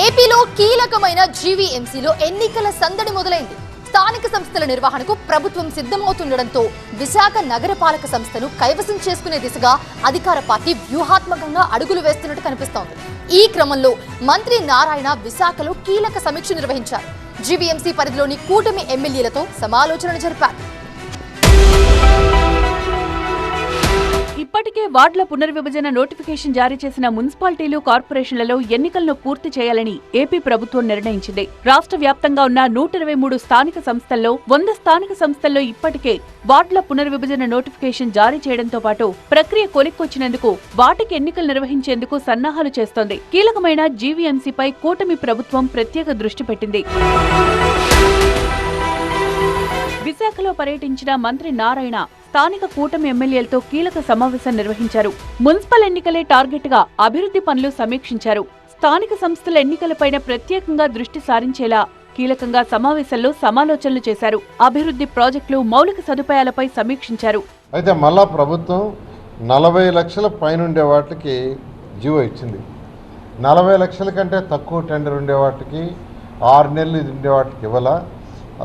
ఏపీలో కీలకమైన జీవీఎంసీలో ఎన్నికల సందడి మొదలైంది. స్థానిక సంస్థల నిర్వహణకు ప్రభుత్వం సిద్ధమవుతుండటంతో విశాఖ నగరపాలక సంస్థను కైవసం చేసుకునే దిశగా అధికార పార్టీ వ్యూహాత్మకంగా అడుగులు వేస్తున్నట్టు కనిపిస్తోంది. ఈ క్రమంలో మంత్రి నారాయణ విశాఖలో కీలక సమీక్ష నిర్వహించారు. జీవీఎంసీ పరిధిలోని కూటమి ఎమ్మెల్యేలతో సమాలోచనలు జరిపారు. ఇప్పటికే వార్డుల పునర్విభజన నోటిఫికేషన్ జారీ చేసిన మున్సిపాలిటీలు, కార్పొరేషన్లలో ఎన్నికలను పూర్తి చేయాలని ఏపీ ప్రభుత్వం నిర్ణయించింది. రాష్ట్ర వ్యాప్తంగా ఉన్న 123 స్థానిక సంస్థల్లో 100 స్థానిక సంస్థల్లో ఇప్పటికే వార్డుల పునర్విభజన నోటిఫికేషన్ జారీ చేయడంతో పాటు ప్రక్రియ కొలిక్కొచ్చినందుకు వాటికి ఎన్నికలు నిర్వహించేందుకు సన్నాహాలు చేస్తోంది. కీలకమైన జీవీఎంసీపై కూటమి ప్రభుత్వం ప్రత్యేక దృష్టి పెట్టింది. విశాఖలో పర్యటించిన మంత్రి నారాయణ స్థానిక కూటమి ఎమ్మెల్యేలతో కీలక సమావేశం నిర్వహించారు. మున్సిపల్ ఎన్నికలే టార్గెట్ గా అభివృద్ధి పనులు సమీక్షించారు. స్థానిక సంస్థల ఎన్నికలపైన ప్రత్యేకంగా దృష్టి సారించేలా కీలకంగా సమావేశంలో సమాలోచనలు చేశారు. అభివృద్ధి ప్రాజెక్టులు, మౌలిక సదుపాయాలపై సమీక్షించారు. అయితే మళ్ళా ప్రభుత్వం 40 లక్షల పైనుండే వాటికి జీవో ఇచ్చింది. 40 లక్షల కంటే తక్కువ టెండర్ ఉండే వాటికి 6 నెలలు ఇది ఉండే వాటికి ఇవ్వాల.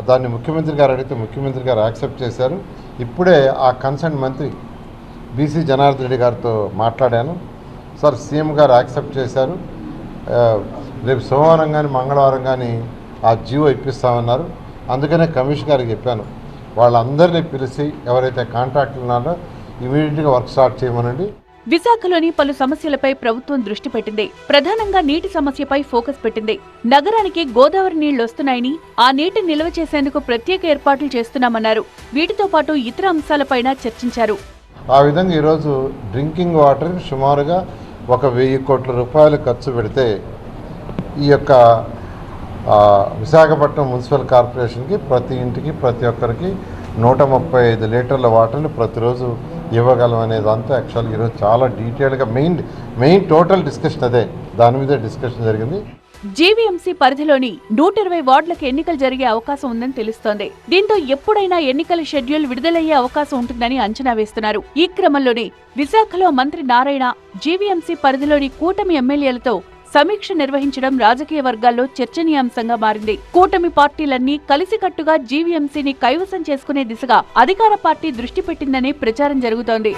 దాన్ని ముఖ్యమంత్రి గారు అడిగితే ముఖ్యమంత్రి గారు యాక్సెప్ట్ చేశారు. ఇప్పుడే ఆ కన్సర్న్ మంత్రి బీసీ జనార్దన్ రెడ్డి గారితో మాట్లాడాను. సార్ సీఎం గారు యాక్సెప్ట్ చేశారు. రేపు సోమవారం కానీ మంగళవారం కానీ ఆ జీవో ఇప్పిస్తామన్నారు. అందుకనే కమిషన్ గారికి చెప్పాను, వాళ్ళందరినీ పిలిచి ఎవరైతే కాంట్రాక్టులు ఉన్నారో ఇమీడియట్గా వర్క్ స్టార్ట్ చేయమనండి. విశాఖలోని పలు సమస్యలపై ప్రభుత్వం దృష్టి పెట్టింది. ప్రధానంగా నీటి సమస్యపై ఫోకస్ పెట్టింది. నగరానికి గోదావరి నీళ్లొస్తున్నాయని, ఆ నీటిని నిల్వ చేసేందుకు ప్రత్యేక ఏర్పాట్లు చేస్తున్నామన్నారు. వీటితో పాటు ఇతర అంశాలపైన చర్చించారు. ఆ విధంగా ఈరోజు డ్రింకింగ్ వాటర్ సుమారుగా 1,000 కోట్ల రూపాయలు ఖర్చు పెడితే ఈ యొక్క విశాఖపట్నం మున్సిపల్ కార్పొరేషన్కి ప్రతి ఇంటికి ప్రతి ఒక్కరికి 135 లీటర్ల వాటర్ని ప్రతిరోజు ఇవ్వగలం అనేదంతా యాక్చువల్ ఈరోజు చాలా డీటెయిల్గా మెయిన్ టోటల్ డిస్కషన్ అదే, దాని మీద డిస్కషన్ జరిగింది. జీవీఎంసీ పరిధిలోని 120 వార్డులకు ఎన్నికలు జరిగే అవకాశం ఉందని తెలుస్తోంది. దీంతో ఎప్పుడైనా ఎన్నికల షెడ్యూల్ విడుదలయ్యే అవకాశం ఉంటుందని అంచనా వేస్తున్నారు. ఈ క్రమంలోనే విశాఖలో మంత్రి నారాయణ జీవీఎంసీ పరిధిలోని కూటమి ఎమ్మెల్యేలతో సమీక్ష నిర్వహించడం రాజకీయ వర్గాల్లో చర్చనీయాంశంగా మారింది. కూటమి పార్టీలన్నీ కలిసికట్టుగా జీవీఎంసీని కైవసం చేసుకునే దిశగా అధికార పార్టీ దృష్టి పెట్టిందని ప్రచారం జరుగుతోంది.